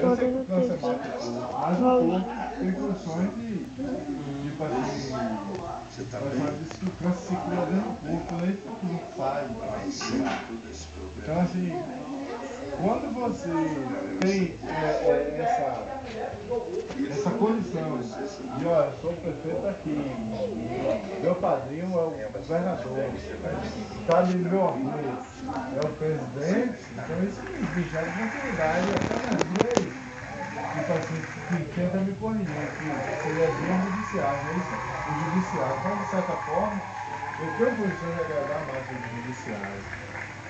eu sei que o câncer mata o corpo, mas o corpo tem condições de fazer. Ela disse que o câncer se cura dentro do corpo, né? Isso que não sai. Então, assim, quando você tem essa condição de, olha, eu sou o prefeito aqui, meu padrinho é o governador, está ali meu orgulho, é o presidente, então isso me gera tranquilidade, até nas leis, tipo assim, que tenta me corrigir, que seria bem judiciário, não é isso? O judiciário, então, de certa forma, eu tenho condições de agradar mais o judiciário,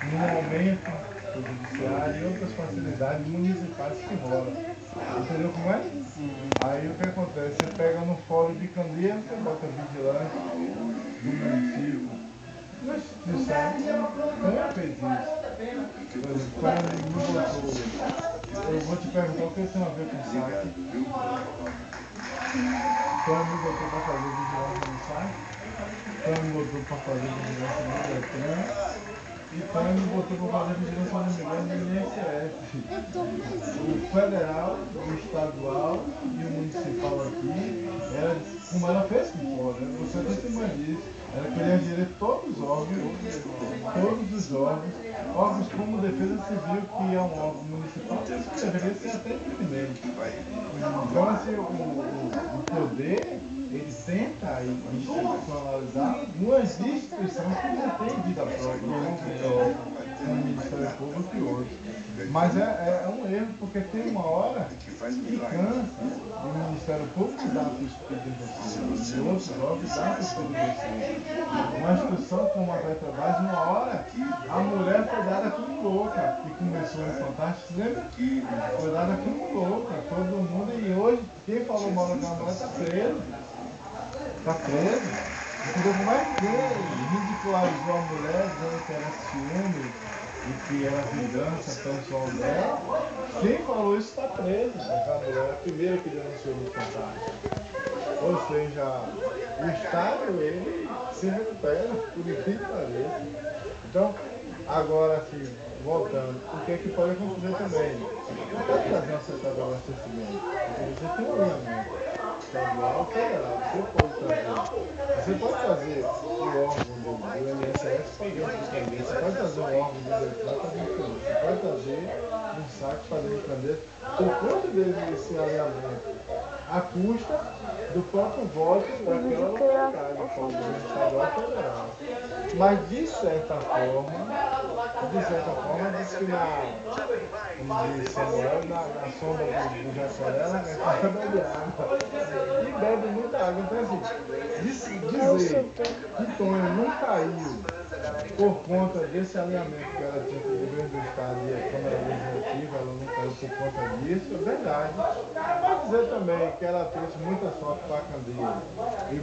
no aumento do judiciário e outras facilidades municipais que rolam. Entendeu como é? Aí o que acontece? Você pega no fórum de Candeia, você bota vigilante do município. Na instituição, como fez isso? Por exemplo, quando ele me botou, eu vou te perguntar o que tem a ver com o saque. Quando me botou para fazer vigilância no saque, quando me botou para fazer vigilância no Detran, e quando me botou para fazer vigilância no INSS. O federal, o estadual e o municipal aqui, como ela fez com fora, você tem testemunha disso. Ela queria gerir todos os órgãos como Defesa Civil, que é um órgão municipal, que deveria ser até independente. Então, assim, o poder, ele tenta institucionalizar umas instituições que não têm vida própria, como o Ministério Público e outros. Mas é um erro, porque tem uma hora que cansa e o Ministério Público dá para estudar de você, e outros órgãos dá para estudar de você. Uma instituição como a Petrobras, uma hora, a mulher foi dada como louca, que começou em Fantástico, lembra? Foi dada como louca, todo mundo, e hoje, quem falou mal daquela mulher está preso. Está preso. Entendeu como é que ridicularizou a mulher, dizendo que era ciúme e que era vingança pessoal dela? Quem falou isso está preso. A mulher, a primeira que denunciou no Fantástico. Ou seja, o Estado, ele se recupera, por incrível que pareça. Então, agora, assim, voltando, o que é que pode acontecer também? Não pode trazer uma central de abastecimento, porque você tem um alinhamento estadual e federal, você pode trazer o órgão do INSS para dentro do Candeia, você pode trazer um órgão do Detran para dentro do Candeia, você pode trazer um saque para dentro do Candeia, por conta desse alinhamento, à custa do próprio voto daquela localidade, do estadual e federal. Mas de certa forma, diz que como diz Samuel, na sombra do jacaré, ela bebe água. E bebe muita água. Então, assim, dizer que Tonho não caiu por conta desse alinhamento que ela tinha com o governo do Estado e a Câmara Legislativa, ela não caiu por conta disso, é verdade. Pode dizer também que ela trouxe muita sorte para a Candeia. E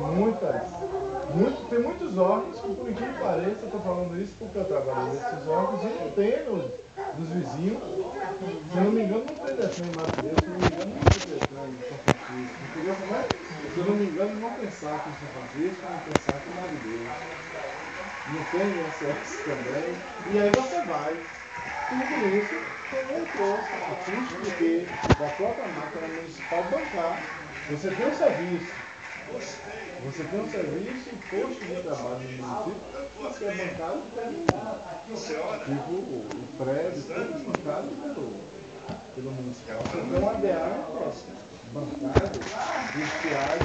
tem muitos órgãos que, por incrível que pareça, eu estou falando isso porque eu trabalhei nesses órgãos e não tem nos vizinhos. Se eu não me engano, não tem Detran em Madureira, se eu não me engano, não tem Detran em São Francisco. Entendeu como é? Se eu não me engano, não tem saque em São Francisco, não tem saque em Madureira. Não tem INSS também. E aí você vai. Tudo isso também trouxe a custo do que da própria máquina municipal bancar. Você tem um serviço. Você tem um serviço e posto de trabalho no município, você é bancado tipo o prédio, tudo bancado pelo municipal. Você tem um ADA bancado, custeado